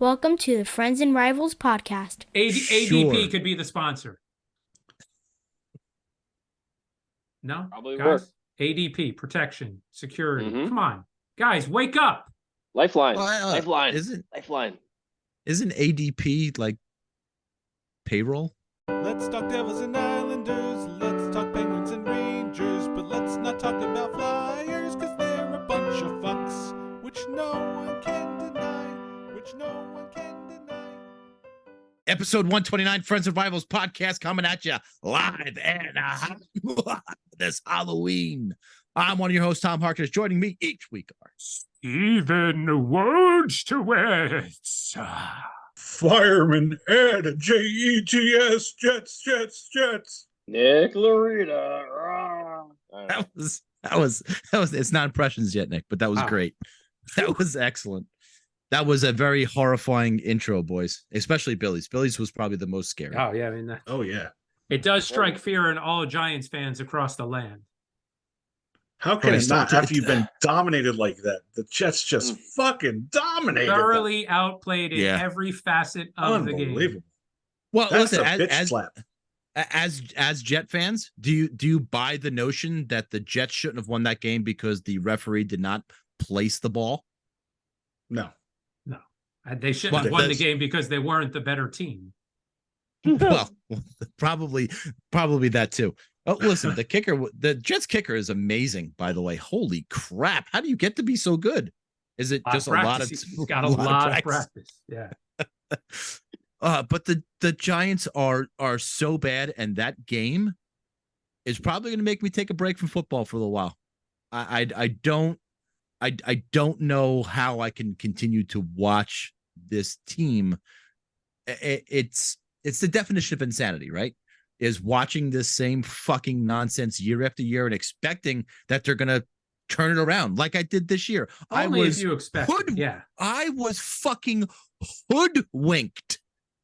Welcome to the Friends and Rivals podcast. ADP could be the sponsor. No? Probably guys? work. ADP, protection, security. Come on. Guys, wake up. Lifeline. Lifeline. Isn't ADP like payroll? Let's talk Devils and Islanders. Let's talk Penguins and Rangers. But let's not talk about Flyers, because they're a bunch of fucks, which no one can deny. Episode 129, Friends and Rivals podcast, coming at you live and this Halloween. I'm one of your hosts, Tom Harkness. Joining me each week are Steven Wojtowicz. Fireman Ed, Jets, Jets. Nick Loretta. That was. It's not impressions yet, Nick, but that was great. That was excellent. That was a very horrifying intro, boys, especially Billy's. Billy's was probably the most scary. Oh, yeah. I mean, yeah. It does strike fear in all Giants fans across the land. How can it not after you've been dominated like that? The Jets just fucking dominated. Thoroughly outplayed in every facet of the game. Unbelievable. Well, that's listen, a bitch slap. As Jet fans, do you buy the notion that the Jets shouldn't have won that game because the referee did not place the ball? No. They shouldn't have won the game because they weren't the better team. Well, probably that too. Oh, listen, the Jets kicker is amazing, by the way. Holy crap. How do you get to be so good? Is it just a lot of He's got a lot of practice. Yeah. But the Giants are so bad, and that game is probably going to make me take a break from football for a little while. I don't know how I can continue to watch this team. It's the definition of insanity, right? Is watching this same fucking nonsense year after year and expecting that they're going to turn it around like I did this year. If you expect, I was fucking hoodwinked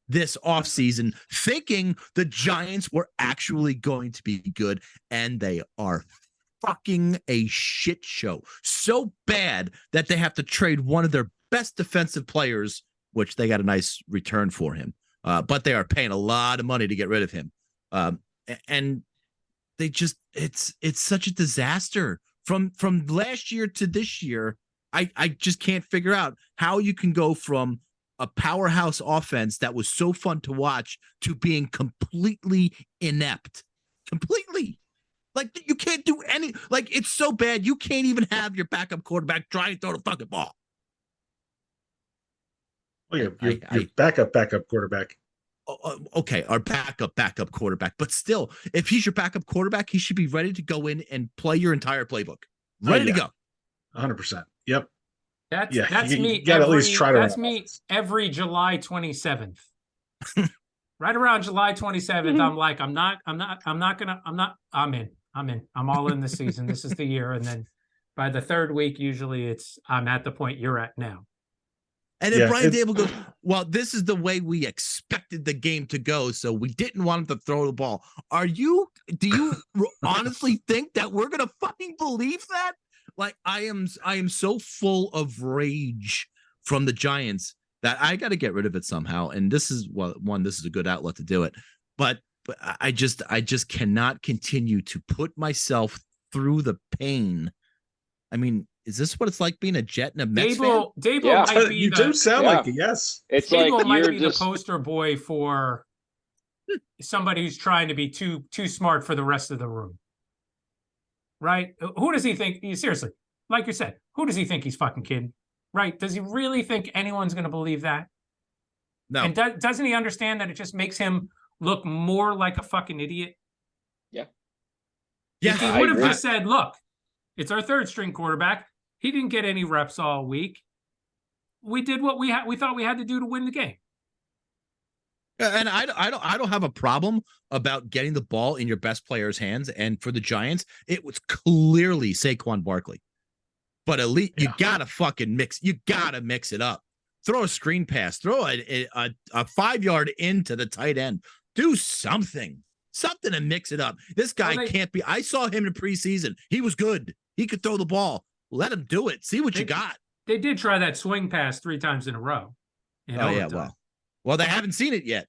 this offseason thinking the Giants were actually going to be good, and they are fucking a shit show. So bad that they have to trade one of their best defensive players, which they got a nice return for him. But they are paying a lot of money to get rid of him. And they just, it's such a disaster from last year to this year. I just can't figure out how you can go from a powerhouse offense that was so fun to watch to being completely inept. Completely. Like, you can't do any, like, it's so bad, you can't even have your backup quarterback try and throw the fucking ball. Oh, your backup quarterback. Okay, our backup quarterback. But still, if he's your backup quarterback, he should be ready to go in and play your entire playbook. Ready to go. 100%. Yep. That's me. You got to at least try to. That's me every July 27th. Right around July 27th, I'm like, I'm in. I'm all in this season. This is the year. And then by the third week, usually I'm at the point you're at now. And then Brian Dable goes, well, this is the way we expected the game to go, so we didn't want him to throw the ball. Do you honestly think that we're going to fucking believe that? Like, I am so full of rage from the Giants that I got to get rid of it somehow. And this is this is a good outlet to do it. But I just cannot continue to put myself through the pain. I mean, is this what it's like being a Jet and a Mets fan? Dable might be you do sound like it, yes. It's Dable like might be the poster boy for somebody who's trying to be too smart for the rest of the room. Right? Who does he think? Seriously, like you said, who does he think he's fucking kidding? Right? Does he really think anyone's going to believe that? No. And doesn't he understand that it just makes him look more like a fucking idiot? Yeah. If he would have just said, look, it's our third string quarterback. He didn't get any reps all week. We did what we thought we had to do to win the game. And I don't have a problem about getting the ball in your best player's hands. And for the Giants, it was clearly Saquon Barkley. But elite, you gotta fucking mix. You gotta mix it up. Throw a screen pass. Throw a 5-yard into the tight end. Do something to mix it up. This guy can't be. I saw him in preseason. He was good. He could throw the ball. Let him do it. See what you got. They did try that swing pass 3 times in a row. in Oh yeah, overtime. well, they haven't seen it yet.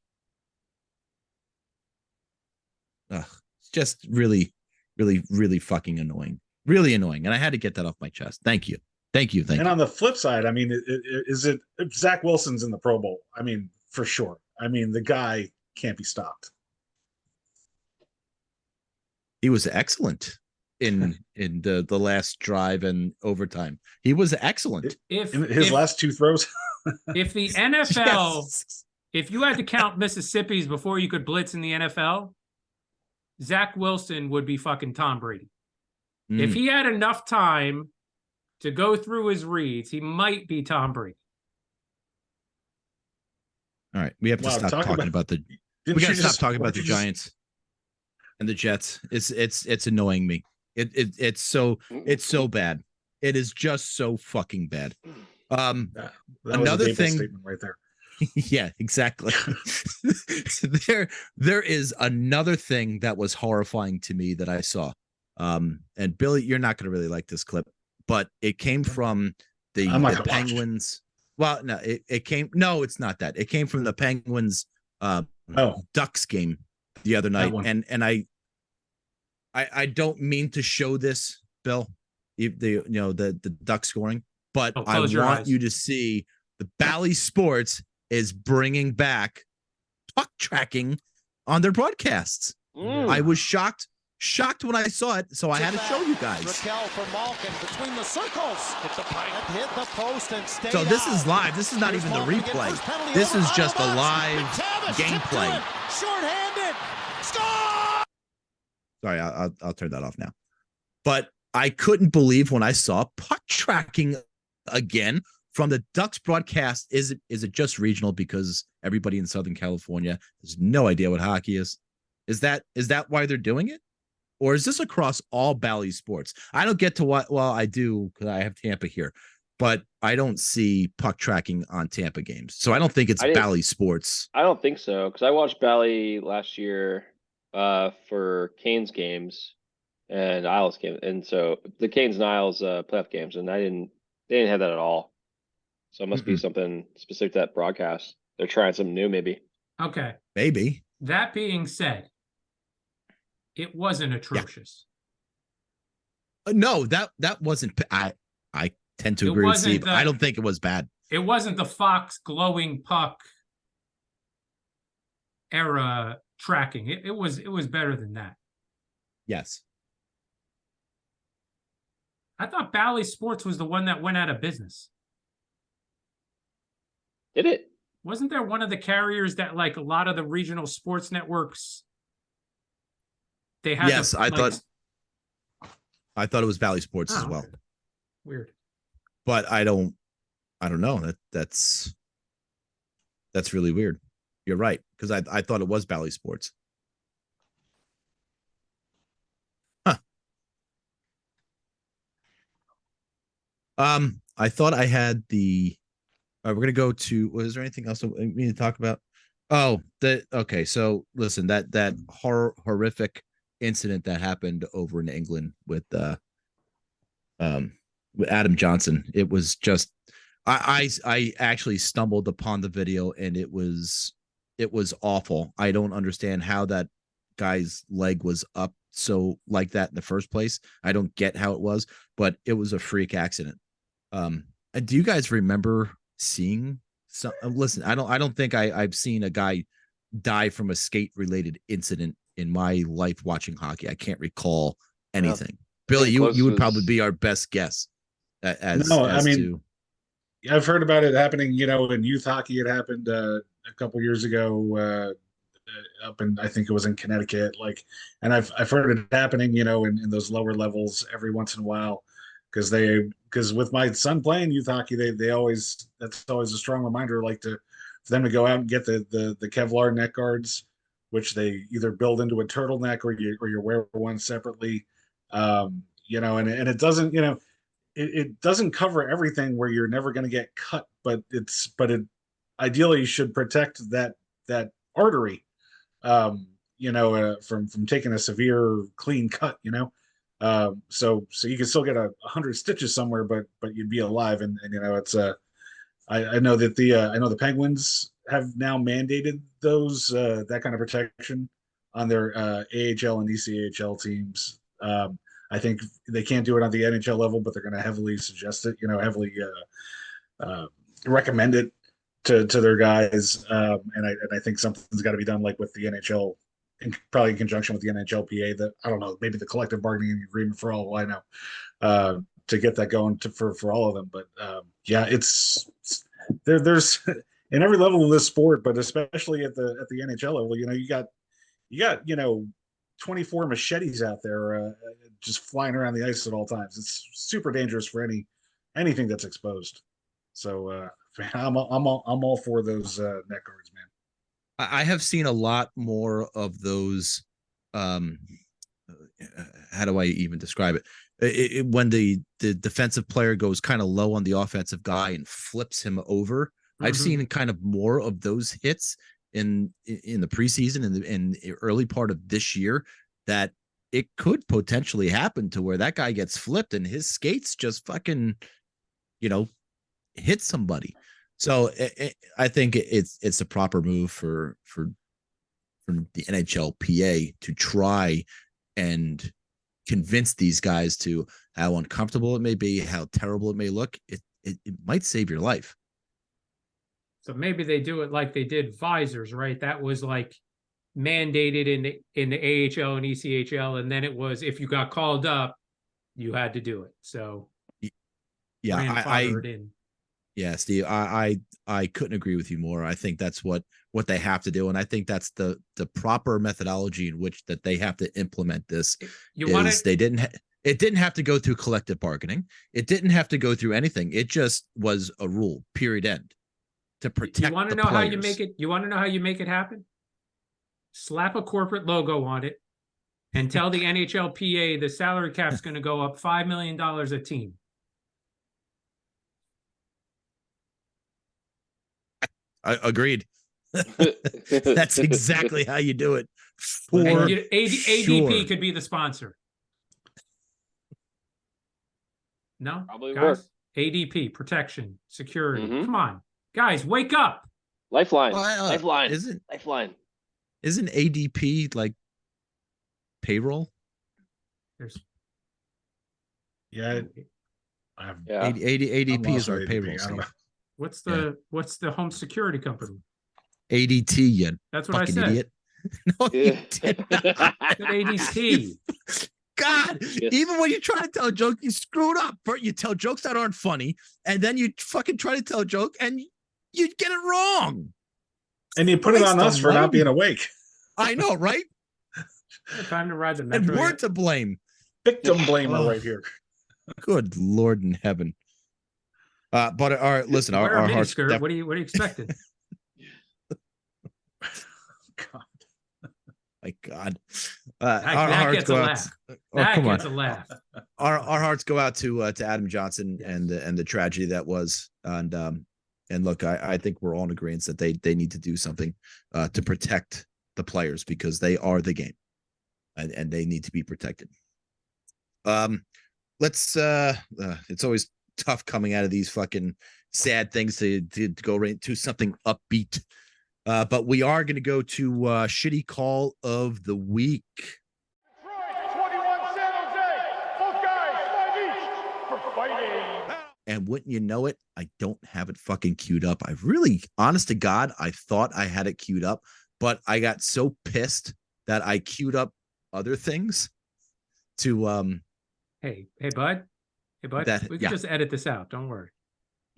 Ugh, it's just really, really, really fucking annoying. Really annoying, and I had to get that off my chest. Thank you. And on the flip side, I mean, is it Zach Wilson's in the Pro Bowl? I mean, for sure. I mean, the guy can't be stopped. He was excellent in the last drive and overtime. He was excellent. If In his last two throws. if the NFL, Yes. if you had to count Mississippi's before you could blitz in the NFL, Zach Wilson would be fucking Tom Brady. If he had enough time to go through his reads, he might be Tom Brady. All right, we have to Wow, stop talking about the. We Didn't gotta you stop just- talking about weren't the you just- Giants and the Jets. It's annoying me. It's so bad. It is just so fucking bad. That was Another a Dable thing- statement right there. Yeah, exactly. there is another thing that was horrifying to me that I saw. And Billy, you're not going to really like this clip, but it came from the I'm not gonna watch it. Penguins. Well, no, it came. No, it's not that. It came from the Penguins Ducks game the other night, one. and I don't mean to show this, Bill. The Duck scoring, but I close your want eyes. you to see the Bally Sports is bringing back puck tracking on their broadcasts. I was shocked when I saw it, so I had to show you guys. Raquel for Malkin between the circles. Hit the pipe. Hit the post and stayed So this out. is live. This is not Here's even the Malkin again, replay. first penalty This over is just a Autobots. live McTavish tipped to gameplay. it. Short-handed. Score! Sorry, I'll turn that off now. But I couldn't believe when I saw puck tracking again from the Ducks broadcast. Is it just regional because everybody in Southern California has no idea what hockey is? Is that why they're doing it? Or is this across all Bally Sports? I don't get to what. Well, I do because I have Tampa here, but I don't see puck tracking on Tampa games. So I don't think it's I didn't- Bally Sports. I don't think so, because I watched Bally last year for Canes games and Isles games, and so the Canes and Isles playoff games, and they didn't have that at all. So it must be something specific to that broadcast. They're trying something new, maybe. Okay. Maybe. That being said, it wasn't atrocious. No, that wasn't. I tend to It agree with wasn't Steve. the- I don't think it was bad. It wasn't the Fox glowing puck era tracking. It was better than that. Yes. I thought Bally Sports was the one that went out of business. Did it? Wasn't there one of the carriers that, like, a lot of the regional sports networks, they had? Yes, I thought it was Bally Sports as Oh, well. okay. Weird. But I don't know. That's really weird. You're right, because I thought it was Bally Sports. Huh. I thought I had the. We're gonna go to. Was there anything else that we need to talk about? Oh, okay. So listen, that horrific incident that happened over in England with Adam Johnson. It was just I actually stumbled upon the video and it was awful. I don't understand how that guy's leg was up so like that in the first place. I don't get how it was, but it was a freak accident. Do you guys remember seeing some? Listen, I don't think I've seen a guy die from a skate related incident in my life watching hockey. I can't recall anything. Billy, you would probably be our best guess. I've heard about it happening, in youth hockey. It happened a couple years ago up in, I think it was in Connecticut. And I've heard it happening, in those lower levels every once in a while, because with my son playing youth hockey, they always, that's always a strong reminder, for them to go out and get the Kevlar neck guards, which they either build into a turtleneck or you wear one separately. And it doesn't, it doesn't cover everything where you're never going to get cut, but it ideally should protect that artery, from taking a severe clean cut, so you can still get 100 stitches somewhere, but you'd be alive. And it's I know that the Penguins have now mandated those that kind of protection on their AHL and ECHL teams. I think they can't do it on the NHL level, but they're going to heavily suggest it. Heavily recommend it to their guys. And I think something's got to be done, like with the NHL, probably in conjunction with the NHLPA. That I don't know, maybe the collective bargaining agreement for all I know, to get that going for all of them. But yeah, it's there's in every level of this sport, but especially at the NHL level, you got 24 machetes out there just flying around the ice at all times. It's super dangerous for anything that's exposed. So man, I'm all for those net guards, man. I have seen a lot more of those. How do I even describe it? When the defensive player goes kind of low on the offensive guy and flips him over. I've seen kind of more of those hits in the preseason and in the early part of this year, that it could potentially happen to where that guy gets flipped and his skates just fucking, hit somebody. So I think it's a proper move for the NHLPA to try and convince these guys to how uncomfortable it may be, how terrible it may look. It might save your life. So maybe they do it like they did visors, right? That was like mandated in the AHL and ECHL, and then it was if you got called up, you had to do it. So yeah, yeah, Steve, I couldn't agree with you more. I think that's what they have to do, and I think that's the proper methodology in which that they have to implement this. It didn't have to go through collective bargaining. It didn't have to go through anything. It just was a rule. Period. End. To protect. You want to know how you make it? You want to know how you make it happen? Slap a corporate logo on it, and tell the NHLPA the salary cap's going to go up $5 million a team. I agreed. That's exactly how you do it. ADP could be the sponsor. No, Probably guys. work. ADP, protection, security. Come on, guys, wake up. Lifeline. Lifeline. Isn't ADP like payroll? Yeah. ADP is our payroll. What's the home security company? ADT, you That's what I fucking said. idiot. No, you did not. ADT. God, even when you try to tell a joke, you screwed up. You tell jokes that aren't funny, and then you fucking try to tell a joke and you get it wrong. And you put it on us for not being awake. I know, right? Time to ride the metro. And we're to blame. Victim blamer right here. Good Lord in heaven. But listen, our hearts. What are you expecting? God. My God. Our hearts gets go a out. laugh. That gets a laugh. Our hearts go out to Adam Johnson and the tragedy that was. And look, I think we're all in agreement that they need to do something to protect the players, because they are the game, and they need to be protected. It's always tough coming out of these fucking sad things to go right to something upbeat. But we are going to go to shitty call of the week. Detroit, 21 San Jose. Both guys, 5 each for fighting. And wouldn't you know it, I don't have it fucking queued up. I really, honest to God, I thought I had it queued up, but I got so pissed that I queued up other things to Hey, bud. We can just edit this out. Don't worry.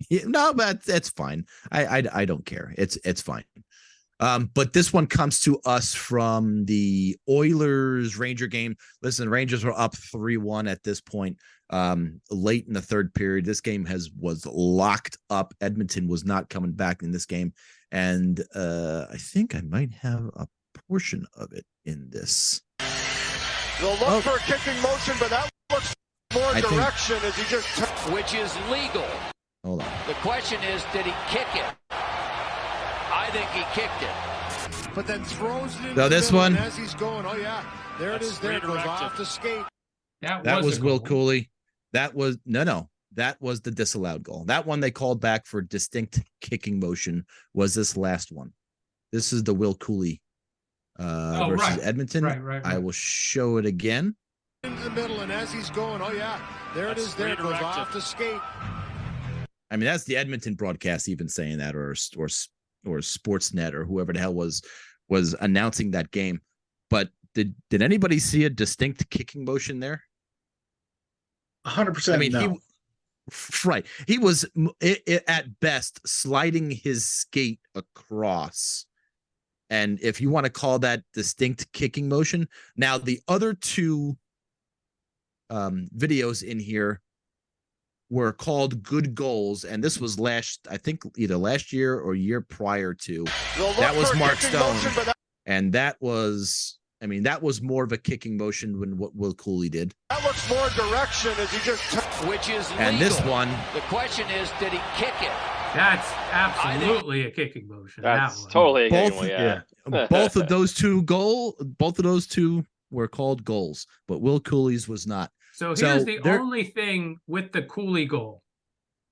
Yeah, no, but it's fine. I don't care. It's fine. But this one comes to us from the Oilers Ranger game. Listen, Rangers were up 3-1 at this point. Late in the third period, this game was locked up. Edmonton was not coming back in this game, and I think I might have a portion of it in this. They'll look for a kicking motion, but that looks more direction as he just which is legal. Hold on. The question is, did he kick it? I think he kicked it. but then throws it in. So this one, as he's going, oh yeah, there it is. There it goes off the skate. That was Will goal. Cooley. That was no. That was the disallowed goal. That one they called back for distinct kicking motion was this last one. This is the Will Cooley versus Edmonton. Right. I will show it again. Into the middle, and as he's going, oh yeah, there it is. There it goes off the skate. I mean, that's the Edmonton broadcast even saying that, or Sportsnet, or whoever the hell was announcing that game. But did anybody see a distinct kicking motion there? 100%. I mean, no. he was at best sliding his skate across. And if you want to call that distinct kicking motion, now the other two videos in here were called good goals, and this was I think either last year or year prior to. That was Mark Stone, and that was more of a kicking motion than what Will Cooley did. That looks more direction as he just. Which is legal. And this one, the question is, did he kick it? That's absolutely a kicking motion. That's that totally a Both- kicking one, yeah. both of those two were called goals, but Will Cooley's was not. So here's the only thing with the Cooley goal.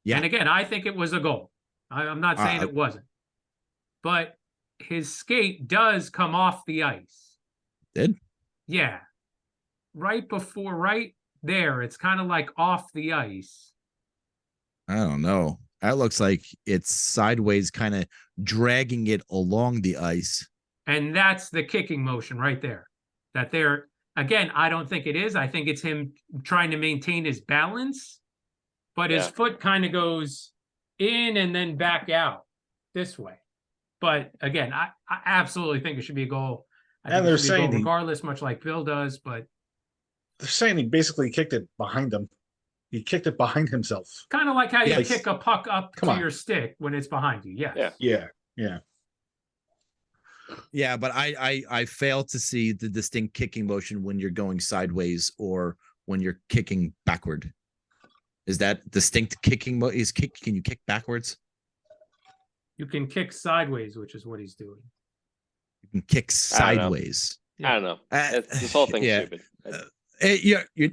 Yeah. And again, I think it was a goal. I'm not saying it wasn't. But his skate does come off the ice. Did? Yeah. Right there, it's kind of like off the ice. I don't know. That looks like it's sideways, kind of dragging it along the ice. And that's the kicking motion right there. That there, again, I don't think it is. I think it's him trying to maintain his balance, but his foot kind of goes in and then back out this way. But again, I absolutely think it should be a goal. I think it should be a goal regardless, much like Bill does, but they're saying he basically kicked it behind him. He kicked it behind himself. kind of like how you kick a puck up to on. your stick when it's behind you. Yes. Yeah. Yeah, but I fail to see the distinct kicking motion when you're going sideways or when you're kicking backward. Is that distinct kicking? Can you kick backwards? You can kick sideways, which is what he's doing. You can kick sideways. I don't know. This whole thing's stupid.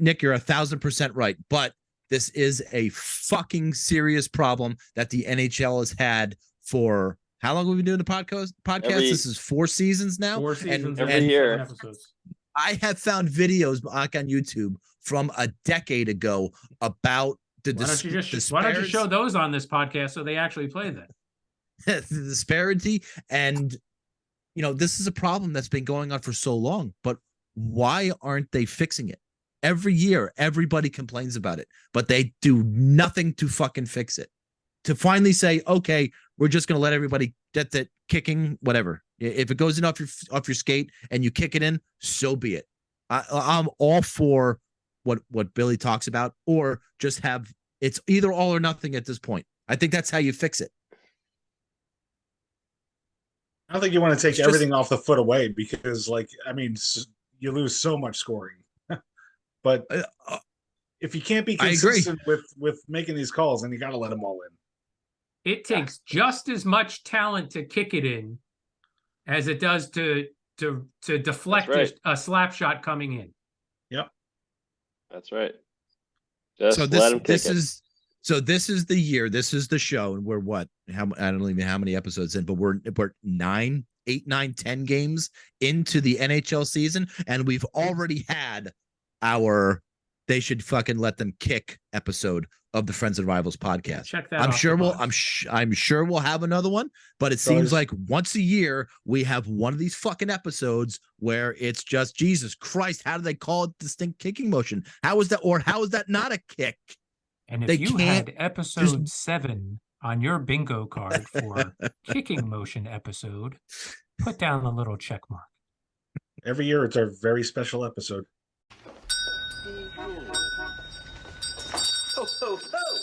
Nick, you're 1,000% right. But this is a fucking serious problem that the NHL has had for how long have we been doing the podcast? This is 4 seasons now. 4 seasons every year. Episodes. I have found videos back on YouTube from a decade ago about the why don't you show those on this podcast so they actually play that? The disparity, and this is a problem that's been going on for so long, but why aren't they fixing it? Every year everybody complains about it, but they do nothing to fucking fix it. To finally say, okay, we're just going to let everybody get that kicking, whatever. If it goes in off your skate and you kick it in, so be it. I'm all for what Billy talks about, or just have it's either all or nothing at this point. I think that's how you fix it. I don't think you want to take everything off the foot away because, you lose so much scoring. But if you can't be consistent with making these calls, then you got to let them all in. It takes just as much talent to kick it in as it does to deflect a slap shot coming in. Yep. That's right. This is the year. This is the show, and we're what? I don't even know how many episodes in, but we're 8, 9, 10 games into the NHL season, and we've already had our "they should fucking let them kick" episode of the Friends and Rivals podcast. Check that. I'm sure we'll have another one, but it seems like once a year we have one of these fucking episodes where it's just Jesus Christ. How do they call it distinct kicking motion? How is that not a kick? And if you had episode 7 on your bingo card for kicking motion episode, put down a little check mark. Every year it's a very special episode. Ho, ho, ho.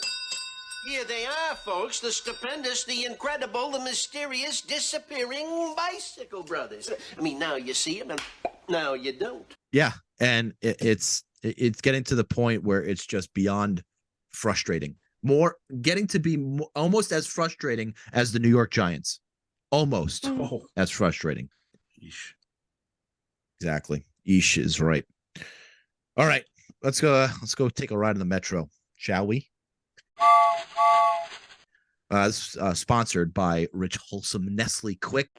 Here they are, folks. The stupendous, the incredible, the mysterious, disappearing Bicycle Brothers. I mean, now you see them and now you don't. Yeah, and it's getting to the point where it's just beyond frustrating. Getting to be almost as frustrating as the New York Giants. Almost as frustrating. Eesh. Exactly. Eesh is right. All right, let's go take a ride in the metro, shall we? Sponsored by Rich Wholesome Nestle Quick.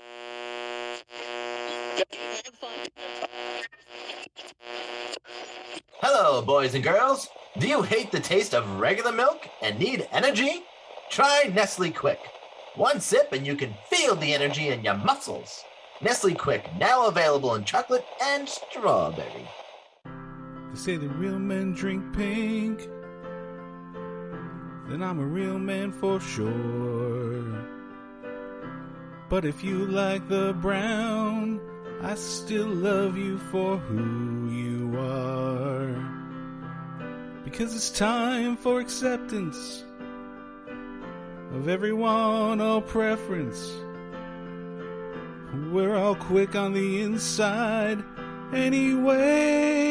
Hello, boys and girls. Do you hate the taste of regular milk and need energy? Try Nestle Quick. One sip and you can feel the energy in your muscles. Nestle Quick, now available in chocolate and strawberry. They say the real men drink pink. Then I'm a real man for sure. But if you like the brown, I still love you for who you are. Because it's time for acceptance of everyone, all preference. We're all quick on the inside anyway.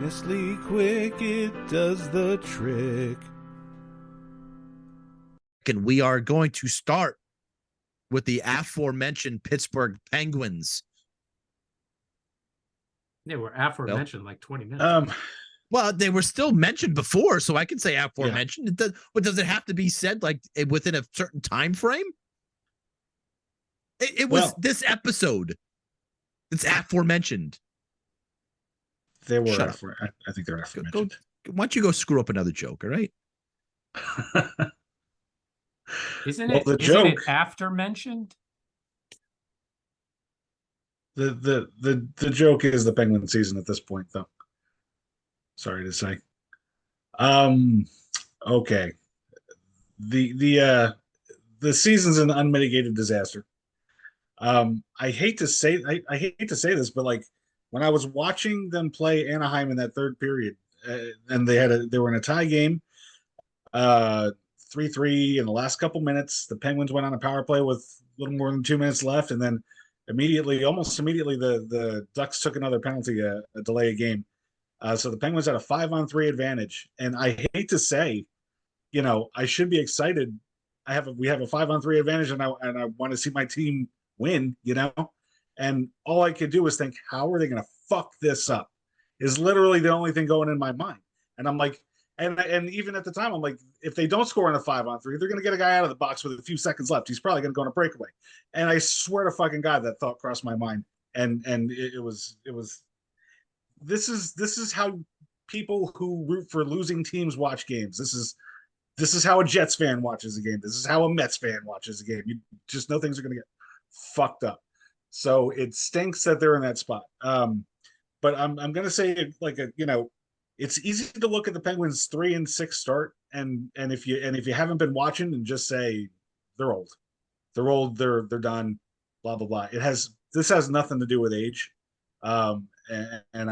Nestle Quick, it does the trick. And we are going to start with the aforementioned Pittsburgh Penguins. Yeah, we're aforementioned like 20 minutes. Well, they were still mentioned before, so I can say aforementioned. Yeah. But does it have to be said like within a certain time frame? It was this episode. It's aforementioned. They were. Shut up. I think they're aforementioned. Why don't you go screw up another joke? All right. Isn't it after mentioned? The joke is the Penguin season at this point, though. Sorry to say. Okay. The season's an unmitigated disaster. I hate to say this, but like when I was watching them play Anaheim in that third period, and they were in a tie game, 3-3 in the last couple minutes. The Penguins went on a power play with a little more than 2 minutes left, and then almost immediately, the Ducks took another penalty, a delay of game. So the Penguins had a 5-on-3 advantage, and I hate to say, I should be excited. We have a 5-on-3 advantage, and I want to see my team win, and all I could do was think, how are they going to fuck this up? Is literally the only thing going in my mind, and I'm like, and even at the time, I'm like, if they don't score on a 5-on-3, they're going to get a guy out of the box with a few seconds left. He's probably going to go on a breakaway, and I swear to fucking God, that thought crossed my mind, and it was. This is how people who root for losing teams watch games. This is how a Jets fan watches a game. This is how a Mets fan watches a game. You just know things are going to get fucked up. So it stinks that they're in that spot. But I'm going to say it's easy to look at the Penguins 3-6 start, and if you haven't been watching and just say they're old, they're done, blah blah blah. This has nothing to do with age. And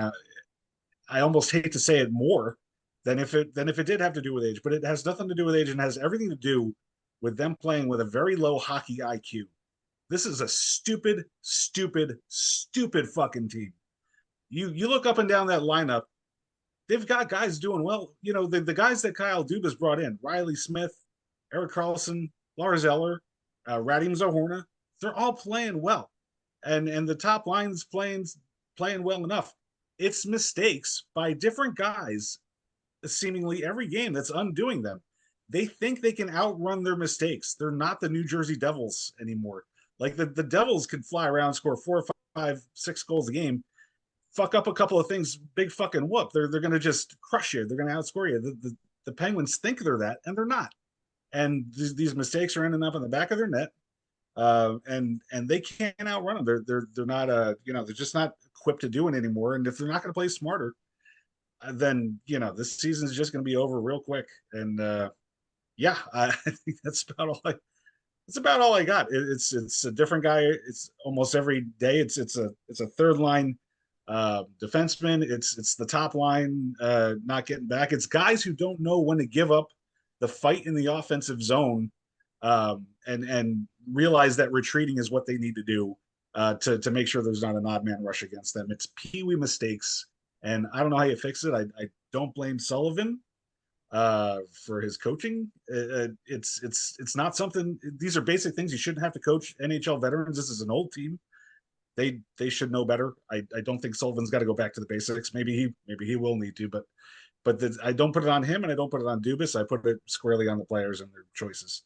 I almost hate to say it more than if it did have to do with age, but it has nothing to do with age and has everything to do with them playing with a very low hockey IQ. This is a stupid fucking team. You look up and down that lineup, they've got guys doing well. The guys that Kyle Dubas brought in, Riley Smith, Erik Karlsson, Lars Eller, Radim Zohorna, they're all playing well. And the top line's playing well enough. It's mistakes by different guys seemingly every game that's undoing them. They think they can outrun their mistakes. They're not the New Jersey Devils anymore. Like the Devils could fly around, score 4, 5, 6 goals a game, fuck up a couple of things, big fucking whoop. They're going to just crush you. They're going to outscore you. The Penguins think they're that, and they're not. And these mistakes are ending up in the back of their net. And they can't outrun them. They're not they're just not equipped to do it anymore. And if they're not going to play smarter, then this season is just going to be over real quick. And I think that's about all I got. It's a different guy. It's almost every day. It's a third line defenseman. It's the top line not getting back. It's guys who don't know when to give up the fight in the offensive zone. And realize that retreating is what they need to do to make sure there's not an odd man rush against them. It's peewee mistakes, and I don't know how you fix it. I don't blame Sullivan for his coaching. It's not something. These are basic things you shouldn't have to coach NHL veterans. This is an old team. They should know better. I don't think Sullivan's got to go back to the basics. Maybe he will need to, but but I don't put it on him and I don't put it on Dubas. I put it squarely on the players and their choices.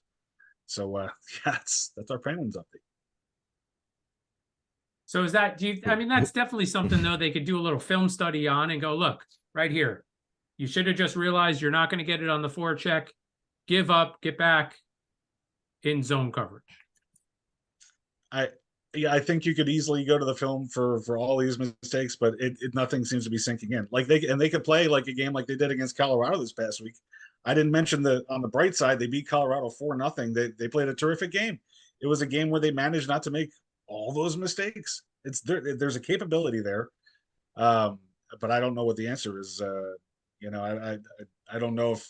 So yeah, that's our Penguins update. So is that, I mean, that's definitely something though they could do a little film study on and go, look, right here. You should have just realized you're not going to get it on the forecheck. Give up, get back in zone coverage. I think you could easily go to the film for all these mistakes, but nothing seems to be sinking in. Like they could play like a game like they did against Colorado this past week. I didn't mention on the bright side, they beat Colorado 4-0. They played a terrific game. It was a game where they managed not to make all those mistakes. There's a capability there, but I don't know what the answer is. I don't know if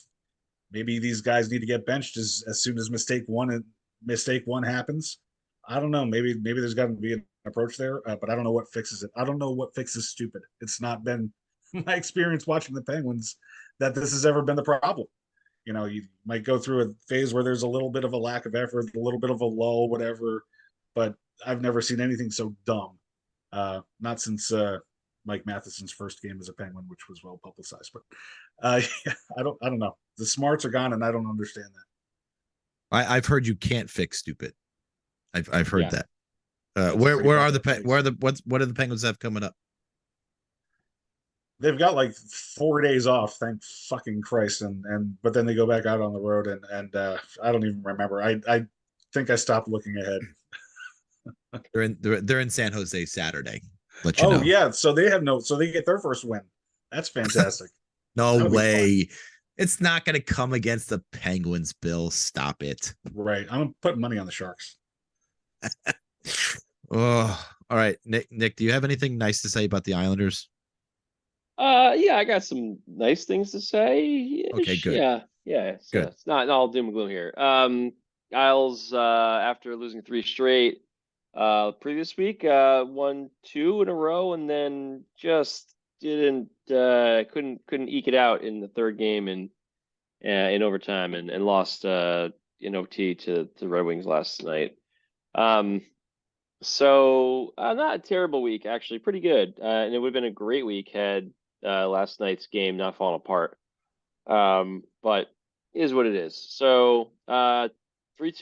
maybe these guys need to get benched as soon as mistake one happens. I don't know. Maybe there's got to be an approach there, but I don't know what fixes it. I don't know what fixes stupid. It's not been my experience watching the Penguins that this has ever been the problem. You might go through a phase where there's a little bit of a lack of effort, a little bit of a lull, whatever, but I've never seen anything so dumb. Not since Mike Matheson's first game as a Penguin, which was well publicized. But yeah, I don't know. The smarts are gone, and I don't understand that. I've heard you can't fix stupid. I've heard that. What do the Penguins have coming up? They've got like 4 days off, thank fucking Christ, but then they go back out on the road, and I don't even remember. I think I stopped looking ahead. They're in San Jose Saturday. Let you know. Yeah, so they get their first win. That's fantastic. No way. It's not going to come against the Penguins, Bill. Stop it. Right. I'm putting money on the Sharks. Oh, all right. Nick, do you have anything nice to say about the Islanders? Yeah, I got some nice things to say. Okay, good. Yeah. So Good. it's not all doom and gloom here. Isles, after losing 3 straight, previous week, won 2 in a row, and then just couldn't eke it out in the third game and in overtime, and lost in OT to the Red Wings last night. So not a terrible week, actually, pretty good. And it would have been a great week had last night's game not fallen apart. But it is what it is. So 3-2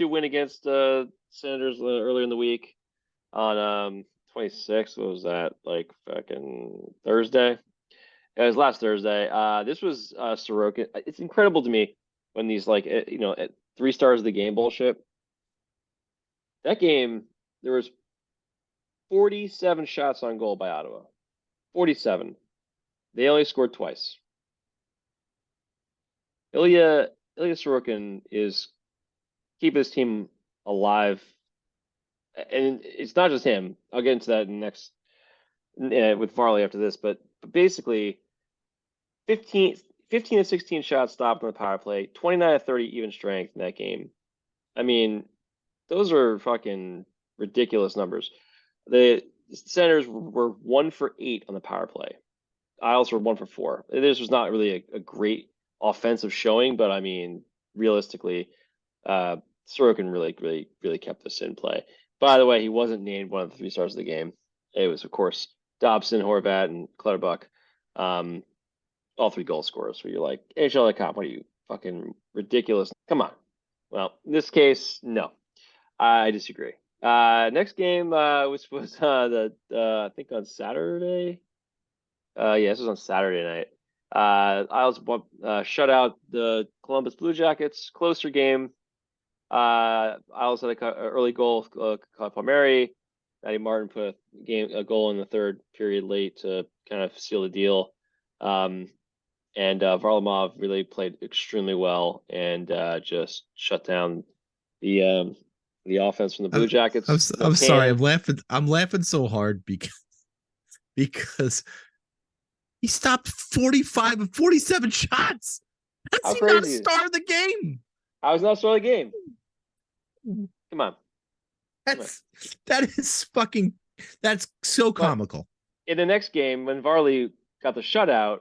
win against Senators earlier in the week on 26th. What was that? Like fucking Thursday? It was last Thursday. This was Sorokin. It's incredible to me when these at 3 stars of the game bullshit. That game, there was 47 shots on goal by Ottawa. 47. They only scored twice. Ilya Sorokin is keeping his team alive. And it's not just him. I'll get into that next with Farley after this. But basically, 15 to 16 shots stopped on the power play, 29 to 30 even strength in that game. I mean, those are fucking ridiculous numbers. The Senators were 1 for 8 on the power play. Isles were 1 for 4. This was not really a great offensive showing, but I mean, realistically, Sorokin really kept this in play. By the way, he wasn't named one of the 3 stars of the game. It was, of course, Dobson, Horvat, and Clutterbuck. All 3 goal scorers. Where you're like, NHL.com, what are you, fucking ridiculous? Come on. Well, in this case, no. I disagree. Next game, which was I think on Saturday. This was on Saturday night. Isles shut out the Columbus Blue Jackets. Closer game. Isles had an early goal, Palmieri. Matty Martin put a goal in the third period late to kind of seal the deal. And Varlamov really played extremely well and just shut down the offense from the Blue Jackets. I'm sorry, I'm laughing so hard because he stopped 45 of 47 shots. That's not a star of the game. I was not a star of the game. Come on. That's so comical. In the next game, when Varley got the shutout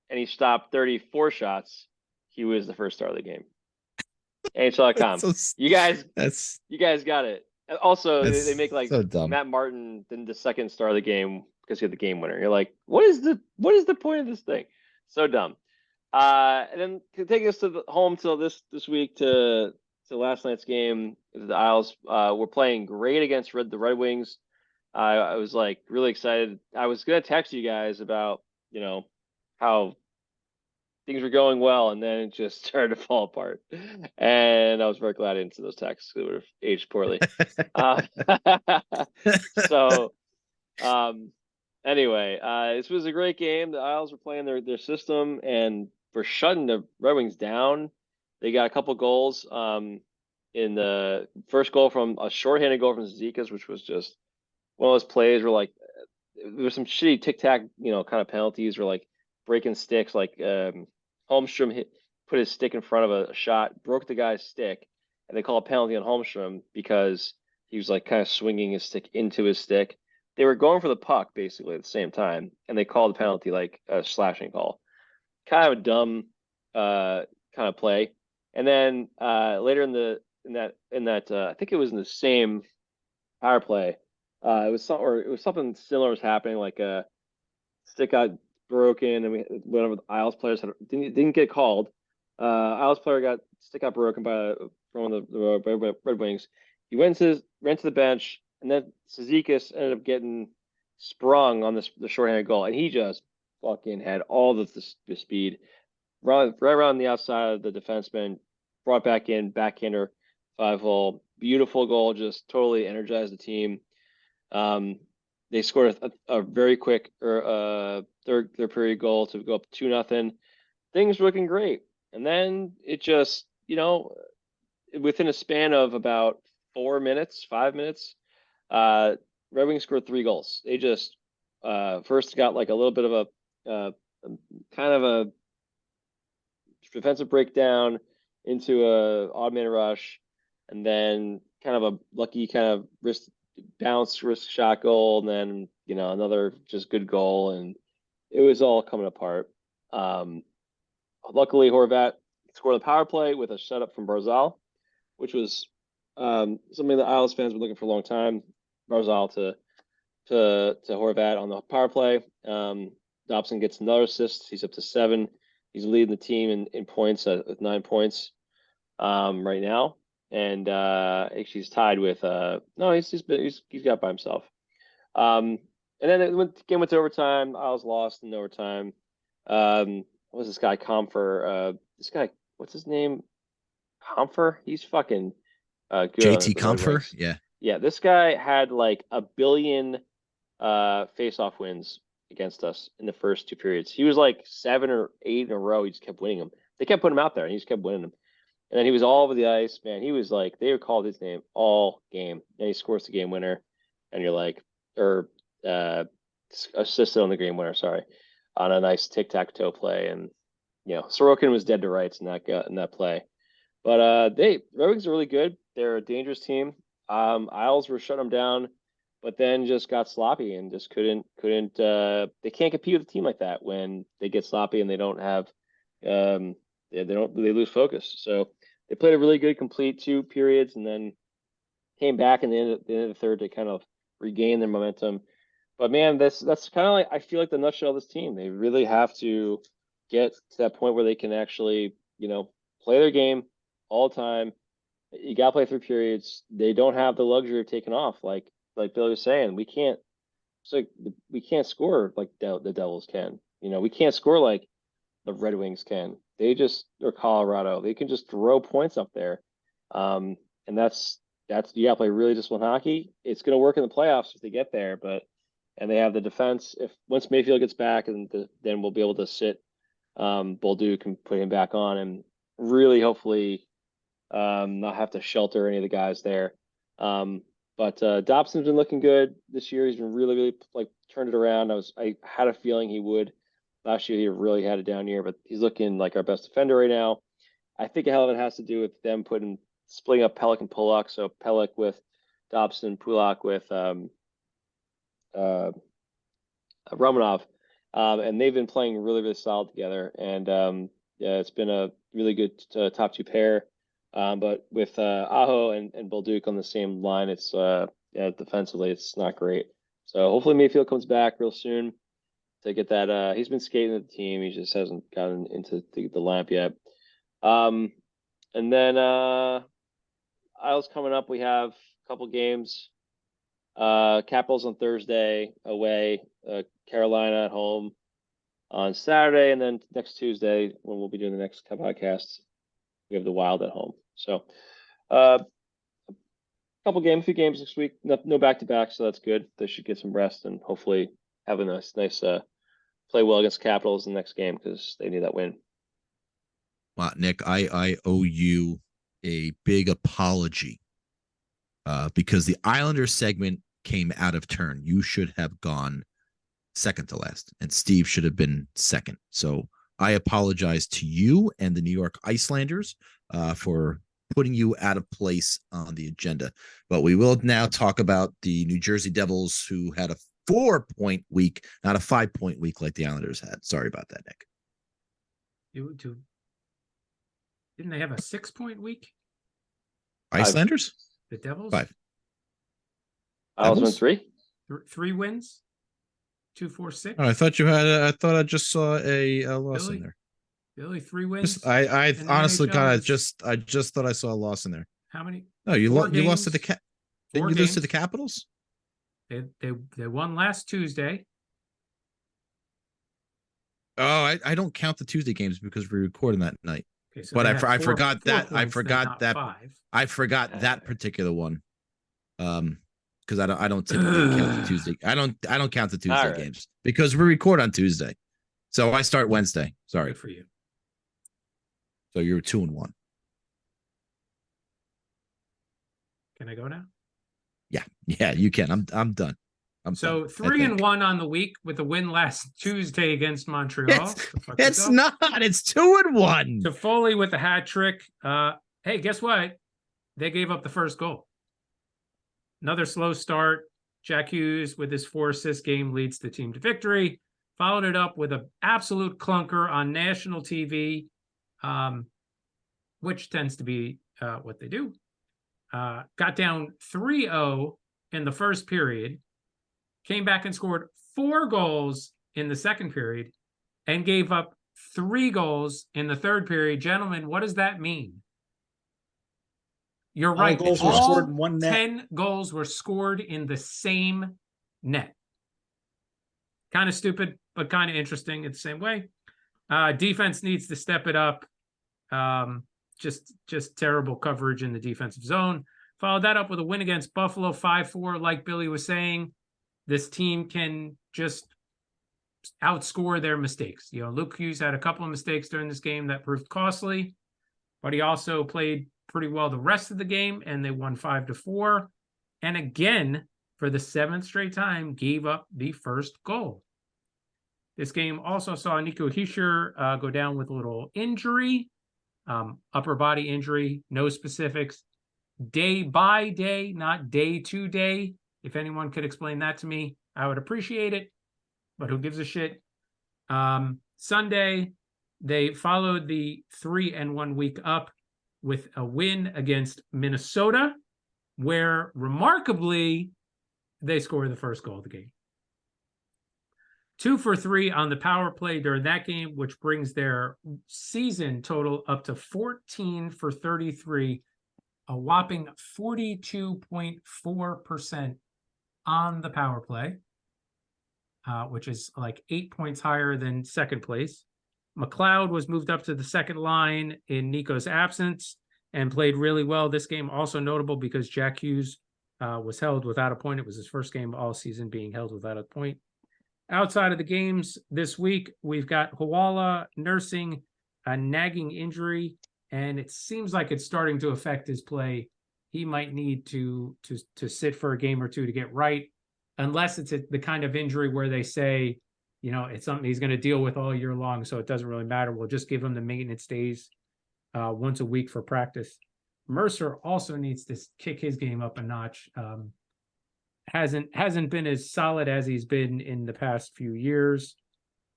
and he stopped 34 shots, he was the first star of the game. NHL.com. You guys got it. Also, they make like so Matt Martin then the second star of the game because he had the game winner. You're like, what is the point of this thing? So dumb. And then to take us to the home till this week to last night's game, the Isles were playing great against the Red Wings. I was like really excited. I was gonna text you guys about how things were going well, and then it just started to fall apart. And I was very glad I didn't see those texts. It would have aged poorly. So, anyway, this was a great game. The Isles were playing their system and were shutting the Red Wings down. They got a couple goals. In the first goal from a shorthanded goal from Zizekas, which was just one of those plays where like there was some shitty tic-tac, kind of penalties or like breaking sticks. Like Holmstrom put his stick in front of a shot, broke the guy's stick, and they call a penalty on Holmstrom because he was like kind of swinging his stick into his stick. They were going for the puck basically at the same time, and they called the penalty like a slashing call. Kind of a dumb kind of play. And then later in that I think it was in the same power play. It was something similar was happening, like a stick got broken, and one of the Isles players didn't get called. Isles player stick got broken by one of the Red Wings. He went to the bench, and then Zizekas ended up getting sprung on the shorthanded goal, and he just fucking had all the speed right around the outside of the defenseman, brought back in, backhander, 5-hole, beautiful goal, just totally energized the team. They scored a very quick third period goal to go up 2-0. Things were looking great, and then it just within a span of about 5 minutes, Red Wings scored 3 goals. They just first got like a little bit of a kind of a defensive breakdown into a odd man rush, and then kind of a lucky kind of wrist shot goal, and then another just good goal, and it was all coming apart. Luckily, Horvat scored the power play with a shutout from Barzal, which was something that Isles fans were looking for a long time. Barzal to Horvat on the power play. Dobson gets another assist. He's up to 7. He's leading the team in points with 9 points right now, and actually he's tied with no, he's got by himself. And then the game went to overtime. Isles lost in overtime. What was this guy Comfer? This guy, what's his name? Comfer? He's fucking good. JT Comfer, yeah. This guy had like 1 billion face-off wins against us in the first 2 periods. He was like 7 or 8 in a row. He just kept winning them. They kept putting him out there, and he just kept winning them. And then he was all over the ice, man. He was like, they called his name all game. And he scores the game winner, and you're like, or assisted on the game winner, sorry, on a nice tic-tac-toe play. And Sorokin was dead to rights in that play. But Red Wings are really good. They're a dangerous team. Isles were shutting them down, but then just got sloppy and just couldn't. They can't compete with a team like that when they get sloppy and they don't have, they lose focus. So they played a really good complete 2 periods and then came back in the end of the third to kind of regain their momentum. But man, that's kind of like, I feel like the nutshell of this team. They really have to get to that point where they can actually, play their game all the time. You got to play 3 periods. They don't have the luxury of taking off. Like Bill was saying, we can't score like the Devils can. We can't score like the Red Wings can. They just, or Colorado, they can just throw points up there. And that's you got to play really disciplined hockey. It's going to work in the playoffs if they get there, and they have the defense. If once Mayfield gets back, and then we'll be able to sit Bolduc and put him back on, and really hopefully not have to shelter any of the guys there. But Dobson's been looking good this year. He's been really, really like turned it around. I had a feeling he would. Last year he really had a down year, but he's looking like our best defender right now. I think a hell of it has to do with them splitting up Pelech and Pulock. So Pelech with Dobson, Pulock with Romanov, and they've been playing really, really solid together. And it's been a really good top 2 pair. But with Aho and Bolduc on the same line, it's defensively it's not great. So hopefully Mayfield comes back real soon. to get that. He's been skating with the team. He just hasn't gotten into the lineup yet. And then Isles coming up. We have a couple games. Capitals on Thursday away. Carolina at home on Saturday, and then next Tuesday when we'll be doing the next podcast, we have the Wild at home. So, a few games next week. No back-to-back, so that's good. They should get some rest and hopefully have a nice play well against Capitals in the next game because they need that win. Well, Nick, I owe you a big apology because the Islanders segment came out of turn. You should have gone second to last, and Steve should have been second. So I apologize to you and the New York Islanders for putting you out of place on the agenda. But we will now talk about the New Jersey Devils, who had a 4-point week, not a 5-point week like the Islanders had. Sorry about that, Nick. Didn't they have a 6-point week? Islanders? The Devils? 5. Isles won 3? 3 wins? 2, 4, 6? Oh, I thought you had. I thought I just saw a loss in there. Billy, 3 wins. I honestly, NHL God, I just thought I saw a loss in there. How many? No, you lost to the Didn't you lose to the Capitals? They won last Tuesday. Oh, I don't count the Tuesday games because we recorded that night. Okay, so but they I had forgot four that. I points, forgot then that. not 5. I forgot that particular one. Because I don't typically count the Tuesday. I don't count the Tuesday games because we record on Tuesday. So I start Wednesday. Sorry. Good for you. So you're 2-1. Can I go now? Yeah, you can. I'm done. So done, 3-1 on the week with a win last Tuesday against Montreal. It's not. It's 2-1. Toffoli with a hat trick. Hey, guess what? They gave up the first goal. Another slow start. Jack Hughes with his 4-assist game leads the team to victory. Followed it up with an absolute clunker on national TV, which tends to be what they do. Got down 3-0 in the first period, came back and scored 4 goals in the second period, and gave up 3 goals in the third period. Gentlemen, what does that mean? You're right. All goals were scored in one net. 10 goals were scored in the same net. Kind of stupid, but kind of interesting. It's the same way. Defense needs to step it up. Just terrible coverage in the defensive zone. Followed that up with a win against Buffalo 5-4. Like Billy was saying, this team can just outscore their mistakes. You know, Luke Hughes had a couple of mistakes during this game that proved costly, but he also played pretty well the rest of the game, and they won 5-4. And again, for the 7th straight time, gave up the first goal. This game also saw Nico Hischier go down with a little injury, upper body injury, no specifics. Day by day, not day to day. If anyone could explain that to me, I would appreciate it, but who gives a shit? Sunday, they followed the 3-1 week up with a win against Minnesota, where remarkably, they scored the first goal of the game. 2 for 3 on the power play during that game, which brings their season total up to 14 for 33, a whopping 42.4% on the power play, which is like 8 points higher than second place. McLeod was moved up to the second line in Nico's absence and played really well. This game also notable because Jack Hughes was held without a point. It was his first game all season being held without a point. Outside of the games this week, we've got Hawala nursing a nagging injury, and it seems like it's starting to affect his play. He might need to sit for a game or two to get right, unless it's the kind of injury where they say, you know, it's something he's going to deal with all year long, so it doesn't really matter. We'll just give him the maintenance days once a week for practice. Mercer also needs to kick his game up a notch. Hasn't been as solid as he's been in the past few years.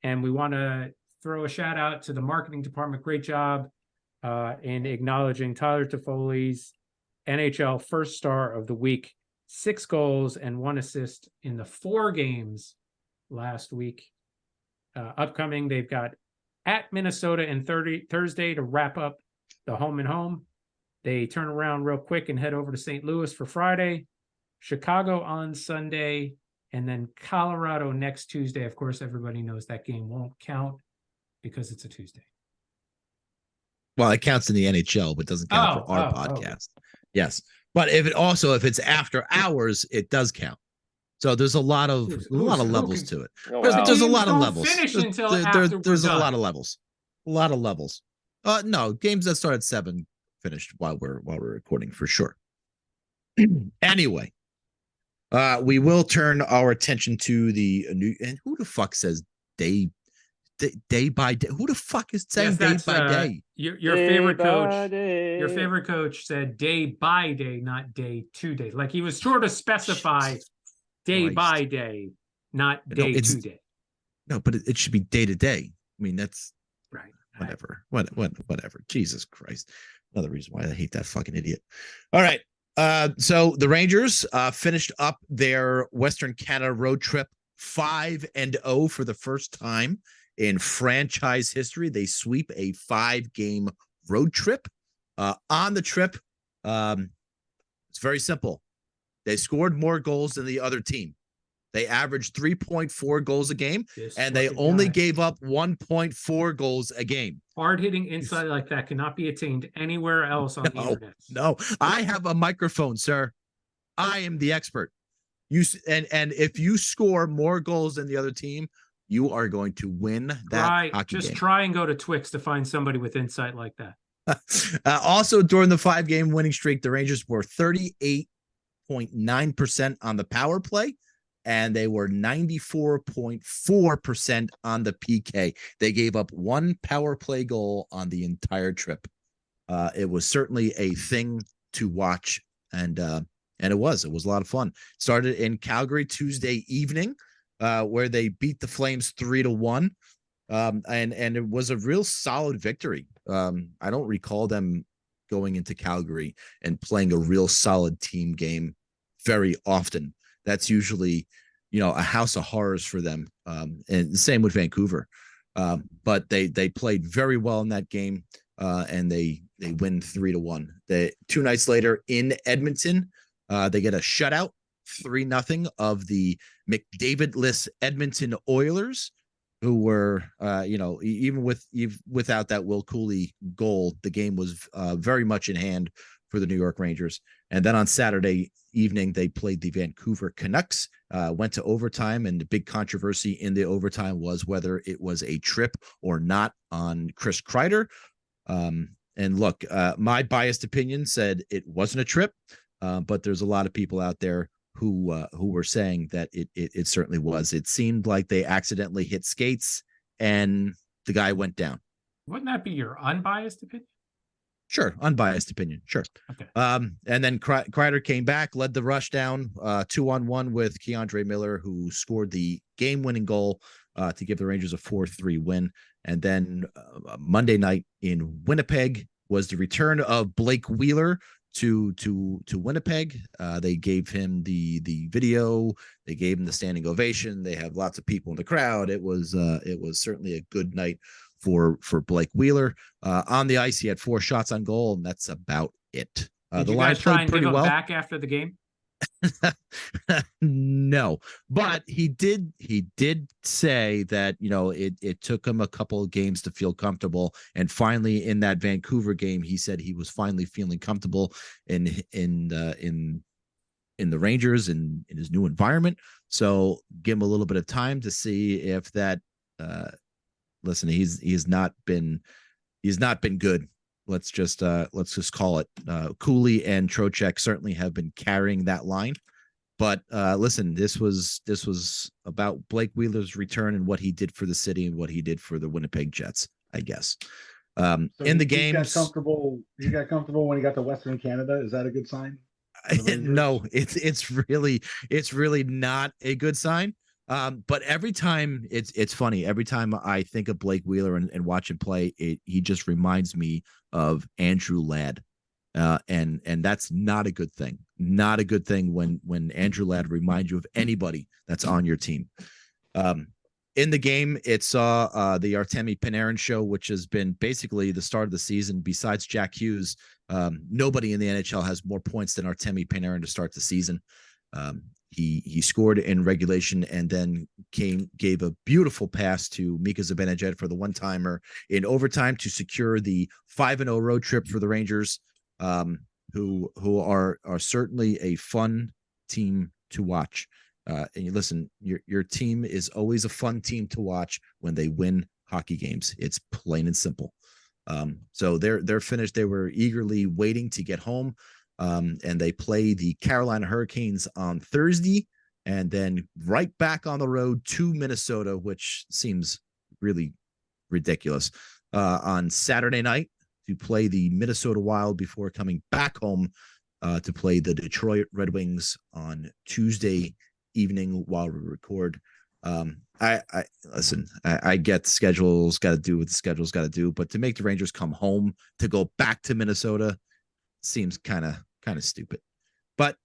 And we want to throw a shout out to the marketing department. Great job in acknowledging Tyler Toffoli's NHL first star of the week. 6 goals and 1 assist in the 4 games last week. upcoming. They've got at Minnesota and Thursday to wrap up the home and home. They turn around real quick and head over to St. Louis for Friday, Chicago on Sunday, and then Colorado next Tuesday. Of course, everybody knows that game won't count because it's a Tuesday. Well, it counts in the NHL, but doesn't count for our podcast. Yes. But if it's after hours, it does count. So there's a lot of levels to it. Oh, There's wow. a lot of Don't levels. finish until after There's we're a done. lot of levels. A lot of levels. No, games that start at 7 finished while we're recording for sure. Anyway, we will turn our attention to the new. And who the fuck says day by day? Who the fuck is saying day by day? Your favorite coach. Your favorite coach said day by day, not day to day. Like he was sure to specify day by day, not day to day. No, but it should be day to day. I mean, that's right. Whatever. Jesus Christ. Another reason why I hate that fucking idiot. All right. So the Rangers finished up their Western Canada road trip 5-0 for the first time in franchise history. They sweep a 5-game road trip. On the trip, it's very simple. They scored more goals than the other team. They averaged 3.4 goals a game, and they only gave up 1.4 goals a game. Hard-hitting insight like that cannot be attained anywhere else on the internet. No, I have a microphone, sir. I am the expert. And if you score more goals than the other team, you are going to win that hockey game. Try and go to Twix to find somebody with insight like that. Also, during the 5-game winning streak, the Rangers were 38.9% on the power play, and they were 94.4% on the PK. They gave up 1 power play goal on the entire trip. It was certainly a thing to watch, and it was a lot of fun. Started in Calgary Tuesday evening, where they beat the Flames 3-1. And it was a real solid victory. I don't recall them going into Calgary and playing a real solid team game very often. That's usually, a house of horrors for them. And the same with Vancouver. But they played very well in that game, and they win 3-1. 2 nights later in Edmonton, they get a shutout, 3-0 of the McDavid-less Edmonton Oilers, who were, even without that Will Cooley goal, the game was very much in hand for the New York Rangers. And then on Saturday evening, they played the Vancouver Canucks, went to overtime, and the big controversy in the overtime was whether it was a trip or not on Chris Kreider. And look, my biased opinion said it wasn't a trip, but there's a lot of people out there who were saying that it certainly was. It seemed like they accidentally hit skates and the guy went down. Wouldn't that be your unbiased opinion? Sure, unbiased opinion. Sure. Okay. And then Kreider came back, led the rush down 2-on-1 with Keandre Miller, who scored the game-winning goal to give the Rangers a 4-3 win. And then Monday night in Winnipeg was the return of Blake Wheeler to Winnipeg. They gave him the video. They gave him the standing ovation. They have lots of people in the crowd. It was certainly a good night for Blake Wheeler. On the ice, he had 4 shots on goal, and that's about it. Did the you line guys try played and pretty give him well. back after the game? No, but he did say that it took him a couple of games to feel comfortable, and finally in that Vancouver game he said he was finally feeling comfortable in the Rangers and in his new environment. So give him a little bit of time to see if that listen, he's not been good. Let's just call it. Cooley and Trocheck certainly have been carrying that line. But listen, this was about Blake Wheeler's return and what he did for the city and what he did for the Winnipeg Jets, I guess. So in the he games, he got comfortable when he got to Western Canada. Is that a good sign? No, it's really not a good sign. But every time it's funny. Every time I think of Blake Wheeler and watch him play, he just reminds me of Andrew Ladd. And that's not a good thing. Not a good thing when Andrew Ladd reminds you of anybody that's on your team. In the game, it saw the Artemi Panarin show, which has been basically the start of the season. Besides Jack Hughes, nobody in the NHL has more points than Artemi Panarin to start the season. He scored in regulation and then gave a beautiful pass to Mika Zibanejad for the one-timer in overtime to secure the 5-0 road trip for the Rangers, who are certainly a fun team to watch. And you listen, your team is always a fun team to watch when they win hockey games. It's plain and simple. So they're finished. They were eagerly waiting to get home. And they play the Carolina Hurricanes on Thursday, and then right back on the road to Minnesota, which seems really ridiculous, on Saturday night to play the Minnesota Wild before coming back home to play the Detroit Red Wings on Tuesday evening while we record. I listen, I get the schedule's got to do what the schedule's got to do, but to make the Rangers come home to go back to Minnesota seems kind of stupid. But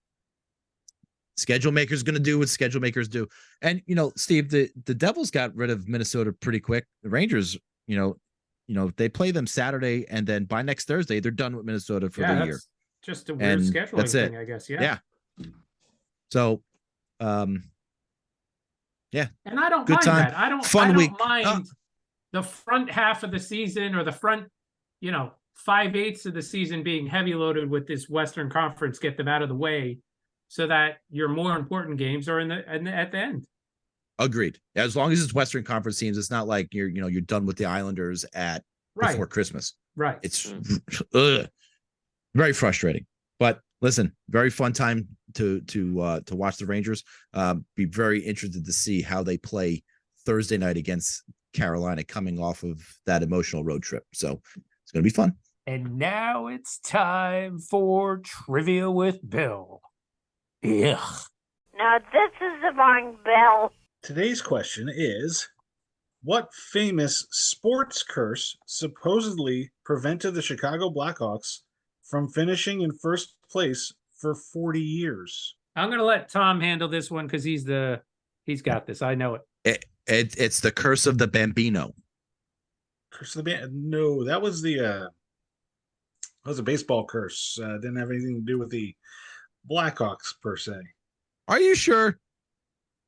schedule makers going to do what schedule makers do. And Steve, the Devils got rid of Minnesota pretty quick. The Rangers, they play them Saturday, and then by next Thursday they're done with Minnesota for the year. Just a weird scheduling thing, I guess. Yeah. So yeah. And I don't Good mind time. that. I don't mind the front half of the season or the front, 5/8 of the season being heavy loaded with this Western Conference, get them out of the way so that your more important games are at the end. Agreed. As long as it's Western Conference teams, it's not like you're done with the Islanders before Christmas. Right. It's very frustrating. But listen, very fun time to watch the Rangers. Be very interested to see how they play Thursday night against Carolina, coming off of that emotional road trip. So it's going to be fun. And now it's time for Trivia with Bill. Ugh. Now this is the wrong Bill. Today's question is, what famous sports curse supposedly prevented the Chicago Blackhawks from finishing in first place for 40 years? I'm going to let Tom handle this one because he's got this. I know it. It's the curse of the Bambino. Curse of the No, that was a baseball curse. Didn't have anything to do with the Blackhawks per se. Are you sure?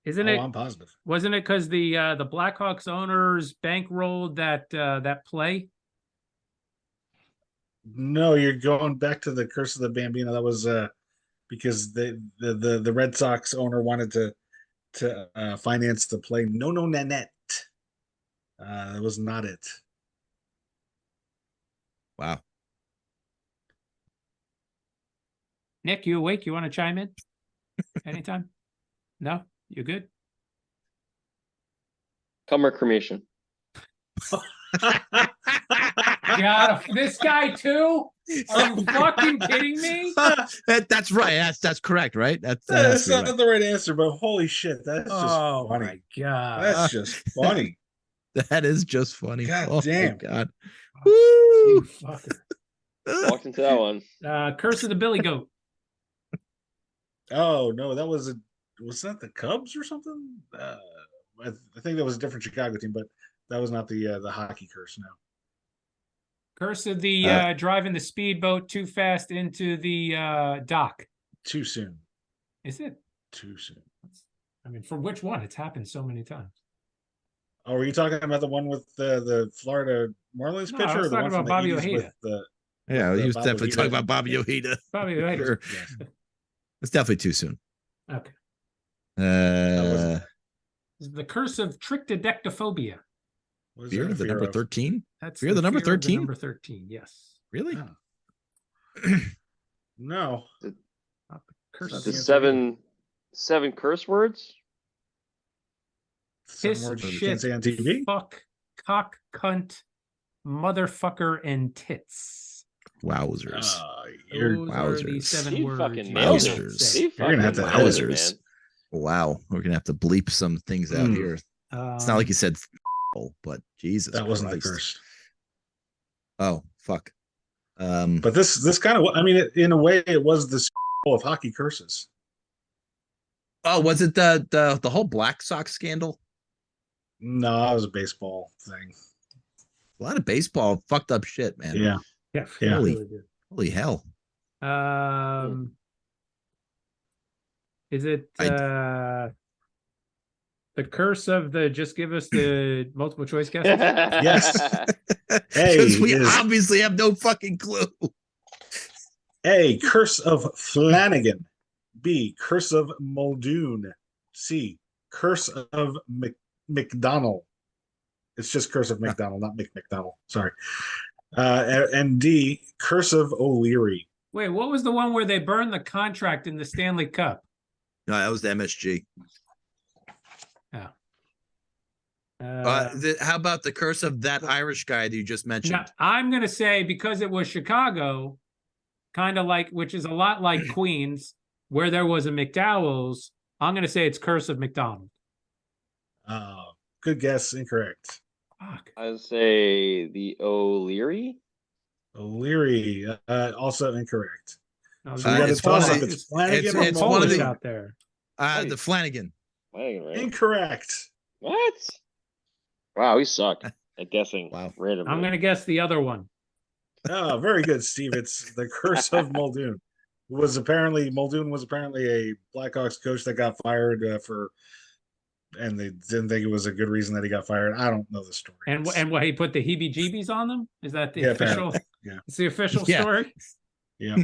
Isn't it? I'm positive. Wasn't it because the Blackhawks owners bankrolled that play? No, you're going back to the curse of the Bambino. That was because the Red Sox owner wanted to finance the play. No, Nanette. That was not it. Wow. Nick, you awake? You want to chime in? Anytime? No? You good? Cum or cremation? God, this guy too? Are you fucking kidding me? That's right. That's correct, right? That's not the right answer, but holy shit, that's just funny. My God. That's just funny. That is just funny. God damn. God. Woo! You fucker. Walked into that one. Curse of the Billy Goat. Oh no, was that the Cubs or something? I think that was a different Chicago team, but that was not the hockey curse. No. Curse of the driving the speedboat too fast into the dock. Too soon. Is it? Too soon. I mean, for which one? It's happened so many times. Oh, were you talking about the one with the Florida Marlins pitcher? I was or the talking one about Bobby Ojeda. He was definitely talking about Bobby Ojeda. Bobby Ojeda. Sure. Yes. It's definitely too soon. Okay. That The curse of trichodectophobia. Fear of the number 13? That's Fear of the number 13? Number 13, yes. Really? Oh. No. Curse. The seven curse words? Piss, Words you shit, can't say on TV? fuck, cock, cunt, motherfucker, and tits. Wowzers. Those are the wowzers. 7 He words. fucking you nailed don't it. say. He You're gonna have to fucking nailed it, wowzers. man. Wow. We're going to have to bleep some things out here. It's not like you said, but Jesus That wasn't the Christ. curse. Oh, fuck. But this kind of, I mean, in a way, it was the Super Bowl of hockey curses. Oh, was it the whole Black Sox scandal? No, that was a baseball thing. A lot of baseball fucked up shit, man. Yeah. Yeah. Yeah. Holy hell. Is it the curse of the just give us the multiple choice guesses? Yes. Because we is obviously have no fucking clue. A, Curse of Flanagan. B, Curse of Muldoon. C, Curse of McDonald. It's just Curse of McDonald, not McDonald. Sorry. And D, Curse of O'Leary. Wait, what was the one where they burned the contract in the Stanley Cup? No, that was the MSG. Oh. How about the curse of that Irish guy that you just mentioned? Now, I'm going to say because it was Chicago, kind of like, which is a lot like Queens, where there was a McDowell's, I'm going to say it's Curse of McDonald. Good guess, incorrect. Fuck. I would say the O'Leary. O'Leary, also incorrect. No, So we got to toss up. It's Flanagan or it's one of Muldoon? the out there. The Flanagan. Flanagan, right? Incorrect. What? Wow, we suck at guessing. Wow. Randomly. I'm going to guess the other one. Oh, very good, Steve. It's the Curse of Muldoon. Muldoon was apparently a Blackhawks coach that got fired and they didn't think it was a good reason that he got fired. I don't know the story. And what, he put the heebie-jeebies on them? Is that the official? apparently. Yeah. It's the official Yeah. story? Yeah.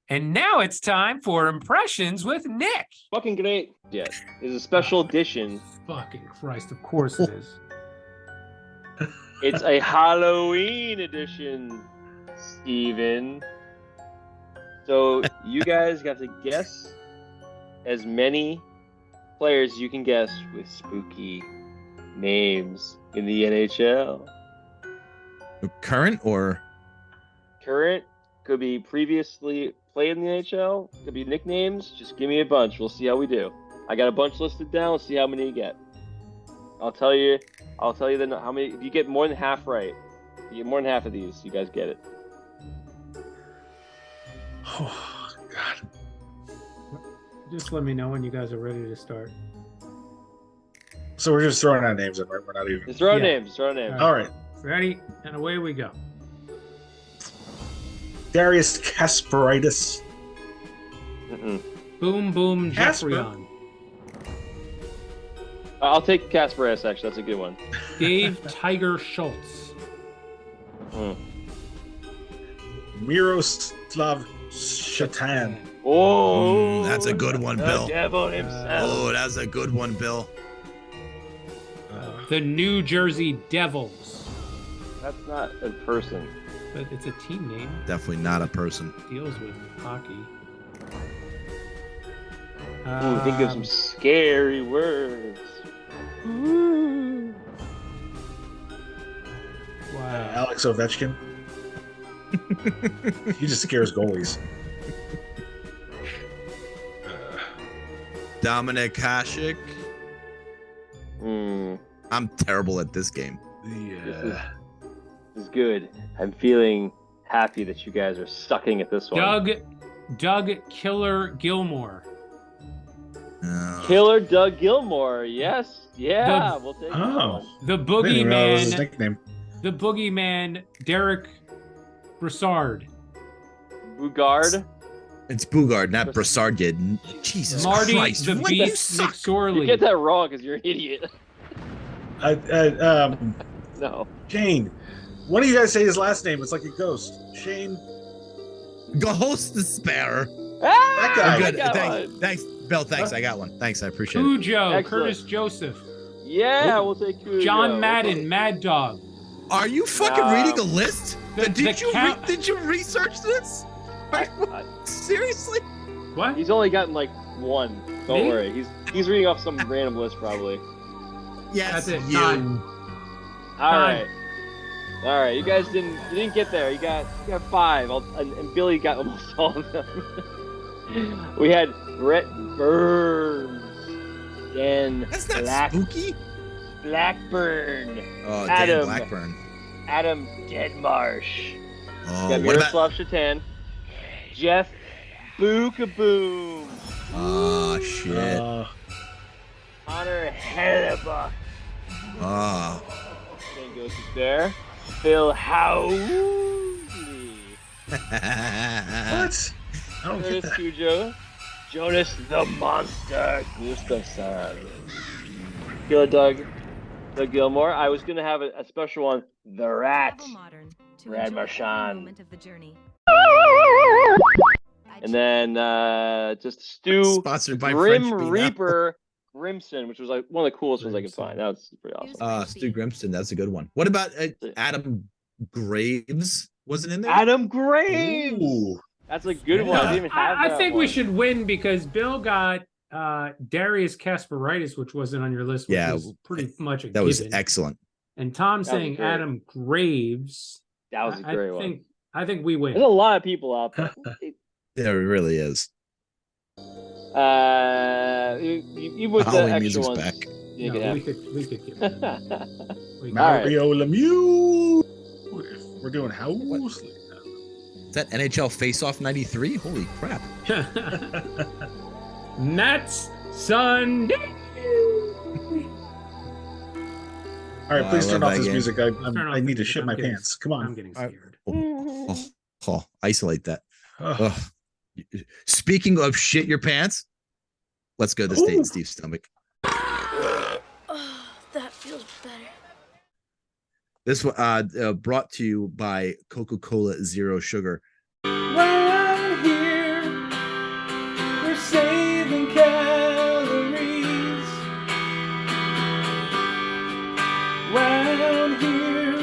And now it's time for Impressions with Nick. Fucking great. Yeah, it's a special edition. Fucking Christ, of course it is. It's a Halloween edition, Steven. So you guys got to guess as many players you can guess with spooky names in the NHL. Current or? Current, could be previously played in the NHL, could be nicknames. Just give me a bunch. We'll see how we do. I got a bunch listed down. We'll see how many you get. I'll tell you then how many. If you get more than half right, if you get more than half of these, you guys get it. Oh, God. Just let me know when you guys are ready to start. So we're just throwing out names, and we're not even. Just throw Yeah. names. Throw names. All right. Ready? And away we go. Darius Kasparaitis. Boom, boom, Casper. Jeffrey. I'll take Casper S. Actually, that's a good one. Dave Tiger Schultz. Miroslav Shatan. Oh, That's a good one, the Bill. devil himself. Oh, that's a good one, Bill. The New Jersey Devils. That's not a person. But it's a team name. Definitely not a person. Deals with hockey. Ooh, think of some scary words. Wow. Alex Ovechkin. He just scares goalies. Dominic Hasek. I'm terrible at this game. Yeah. This is good. I'm feeling happy that you guys are sucking at this one. Doug Killer Gilmore. Killer Doug Gilmore. Yes. Yeah. The- We'll take that Oh. one. The I didn't even know that was his Boogeyman. nickname. The Boogeyman, Derek Brassard. Bugard. It's Bugard, not Brassard. Jesus Marty Christ. the What, you Beast suck. McSorley. You get that wrong because you're an idiot. No. Shane. What do you guys say his last name? It's like a ghost. Shane. Ghost Despair. Ah, guy. I Good. got Thanks, one. thanks, Bill. Thanks. I got one. Thanks. I appreciate it. Cujo, Excellent. Curtis Joseph. Yeah, we'll take Cujo. John Madden, Mad Dog. Are you fucking reading a list? Did you research this? Seriously? What? He's only gotten like one. Don't Me? worry. He's reading off some random list probably. Yes, That's it. you. Time. All right. All right. You guys didn't get there. You got 5. And Billy got almost all of them. We had Brett Burns. Dan That's not spooky. Blackburn. Oh, Adam. Dan Blackburn. Adam Deadmarsh. Oh, Got what about? Miroslav Shatan. Jeff Bookaboom. Oh shit. Connor Hellebuck. Ah. Then goes to there. Phil Howley. What? I don't get Curtis that. Cujo. Jonas the Monster Gustafson. Gil Doug Gilmore. I was going to have a special one. The Rat. Brad Marchand. And then just Stu Sponsored by Grim French Bean Reaper Grimson, which was like one of the coolest ones I could find. That was pretty awesome. Stu Grimston, that's a good one. What about Adam Graves? Wasn't in there? Adam Graves. Ooh. That's a good one. I didn't even have I that think one. we should win because Bill got Darius Kasparaitis, which wasn't on your list, which was pretty much a that was given. excellent. And Tom That was saying great. Adam Graves. That was a great one. I think we win. There's a lot of people out there. There really is. Even with the Halloween extra music's ones, back. you No, can we have. could give it that. Mario Lemieux. We're doing house. Is that NHL Face-Off 93? Holy crap. Nats Sunday. All right, please I turn love off that this game. music. I need to music. shit I'm my getting- pants. Come on. I'm getting scared. Oh, isolate that. Ugh. Speaking of shit your pants, let's go to State and Steve's stomach. Oh, that feels better. This one brought to you by Coca-Cola Zero Sugar. Round here, we're saving calories. Round here,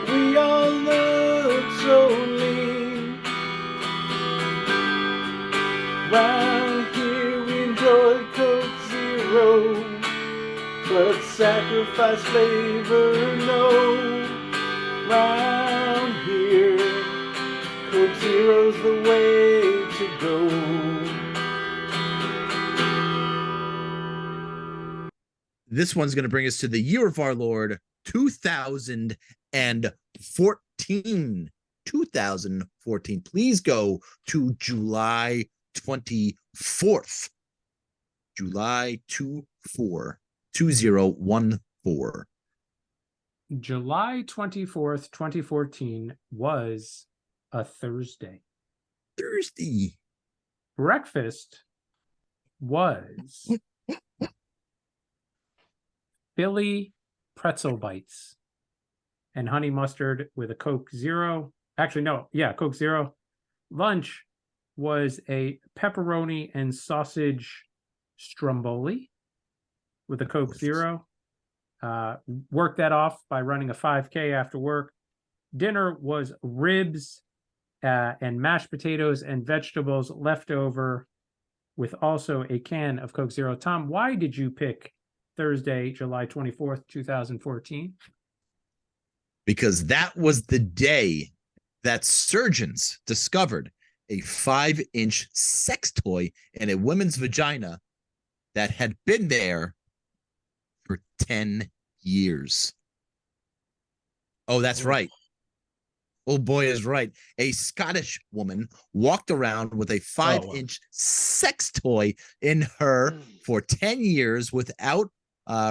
we all look so lean. Round here, we enjoy Coke Zero, but sacrifice flavor, no. Round here, Coke Zero's the way to go. This one's going to bring us to the year of our Lord, 2014. 2014. Please go to July 24th. July 2014. July 24th, 2014 was a Thursday. Thursday. Breakfast was Philly pretzel bites and honey mustard with a Coke Zero. Actually, no, yeah, Coke Zero. Lunch was a pepperoni and sausage stromboli with a Coke Zero. Worked that off by running a 5K after work. Dinner was ribs and mashed potatoes and vegetables left over with also a can of Coke Zero. Tom, why did you pick Thursday, July 24th, 2014? Because that was the day that surgeons discovered a 5-inch sex toy in a woman's vagina that had been there for 10 years. Oh, that's right. Oh boy is right. A Scottish woman walked around with a 5-inch sex toy in her for 10 years without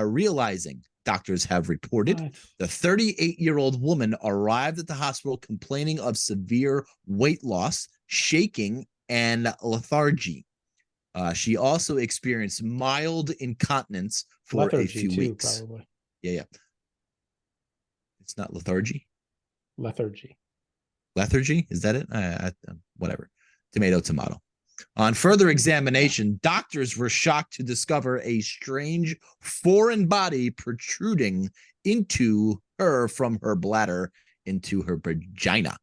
realizing. Doctors have reported the 38-year-old woman arrived at the hospital complaining of severe weight loss, shaking, and lethargy. She also experienced mild incontinence for Lethargy a few too, weeks. Probably. Yeah. It's not lethargy. Lethargy. Lethargy? Is that it? Whatever. Tomato. On further examination, doctors were shocked to discover a strange foreign body protruding into her from her bladder into her vagina.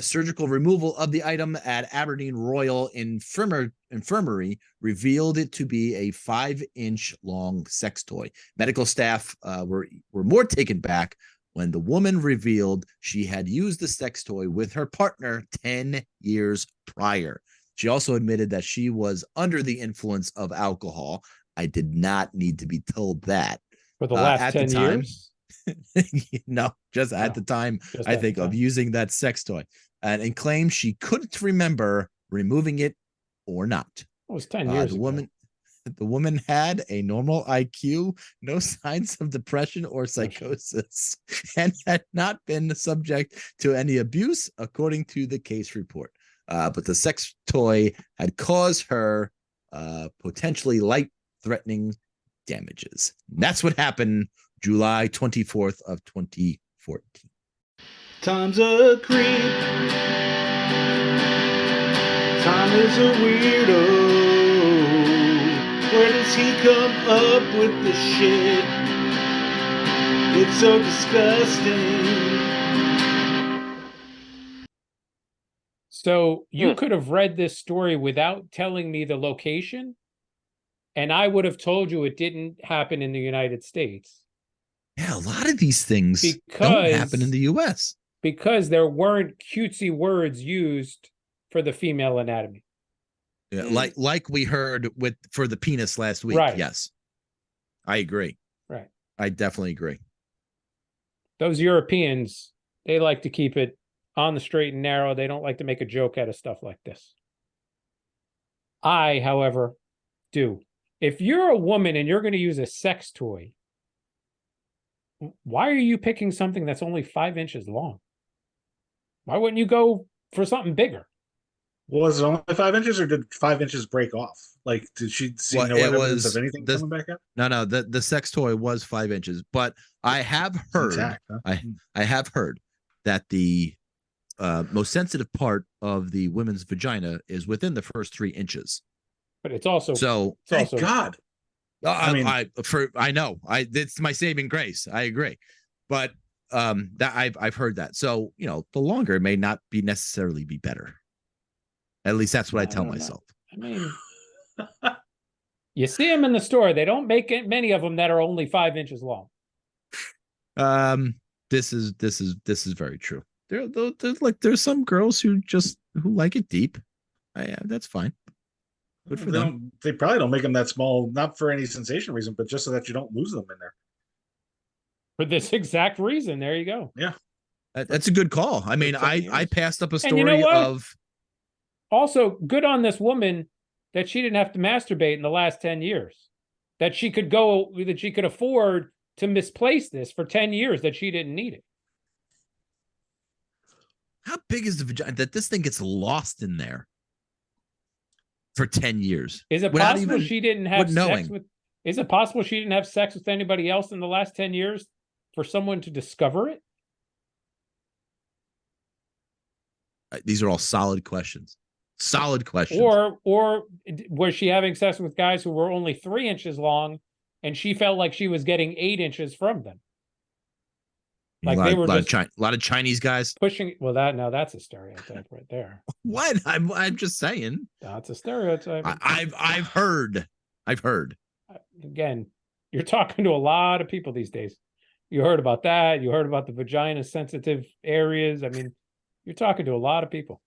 Surgical removal of the item at Aberdeen Royal Infirmary revealed it to be a 5-inch long sex toy. Medical staff were more taken back when the woman revealed she had used the sex toy with her partner 10 years prior. She also admitted that she was under the influence of alcohol. I did not need to be told that. For the last 10 years? No, just at the time, I think, of using that sex toy. And claimed she couldn't remember removing it or not. It was 10 years The ago. woman, The woman had a normal IQ, no signs of depression or psychosis, and had not been subject to any abuse, according to the case report. But the sex toy had caused her potentially life-threatening damages. And that's what happened July 24th of 2014. Time's a creep. Time is a weirdo. Where does he come up with the shit? It's so disgusting. So you could have read this story without telling me the location, and I would have told you it didn't happen in the United States. Yeah, a lot of these things don't happen in the U.S. Because there weren't cutesy words used for the female anatomy. Yeah, like we heard for the penis last week. Right. Yes, I agree. Right. I definitely agree. Those Europeans, they like to keep it on the straight and narrow. They don't like to make a joke out of stuff like this. I, however, do. If you're a woman and you're going to use a sex toy, why are you picking something that's only 5 inches long? Why wouldn't you go for something bigger? Was it only 5 inches, or did 5 inches break off? Like, did she see no evidence of anything coming back up? No. The sex toy was 5 inches, but I have heard, intact, huh? I have heard that the most sensitive part of the women's vagina is within the first 3 inches. But it's also thank God. I mean, it's my saving grace. I agree, but that I've heard that. So the longer it may not be necessarily be better. At least that's what I tell myself. I mean, you see them in the store. They don't make many of them that are only 5 inches long. This is very true. There's some girls who like it deep. That's fine. Good for them. They probably don't make them that small, not for any sensation reason, but just so that you don't lose them in there. For this exact reason. There you go. Yeah. That's a good call. I mean, I passed up a story of. Also, good on this woman that she didn't have to masturbate in the last 10 years. That she could afford to misplace this for 10 years, that she didn't need it. How big is the vagina that this thing gets lost in there for 10 years? Is it possible she didn't have sex with? Is it possible she didn't have sex with anybody else in the last 10 years for someone to discover it? These are all solid questions. Solid questions. Or was she having sex with guys who were only 3 inches long, and she felt like she was getting 8 inches from them? Like they were a lot of Chinese guys pushing. Well, that's a stereotype right there. What? I'm just saying. That's a stereotype. I've heard. Again, you're talking to a lot of people these days. You heard about that. You heard about the vagina sensitive areas. I mean, you're talking to a lot of people.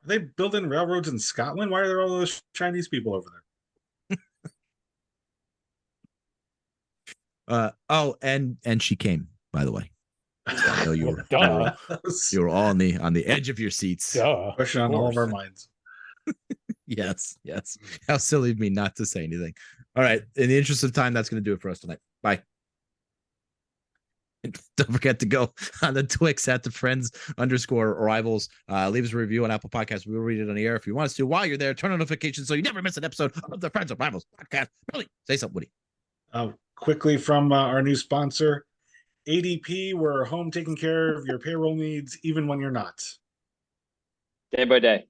Are they building railroads in Scotland? Why are there all those Chinese people over there? And she came, by the way. I know you were you were all on the edge of your seats. Question on all of our minds. Yes. How silly of me not to say anything. All right. In the interest of time, that's going to do it for us tonight. Bye. Don't forget to go on the Twix at the friends_rivals. Leave us a review on Apple Podcasts. We'll read it on the air if you want us to. While you're there, turn on notifications so you never miss an episode of the Friends of Rivals podcast. Billy, say something, Woody. Quickly from our new sponsor, ADP, we're home taking care of your payroll needs even when you're not. Day by day.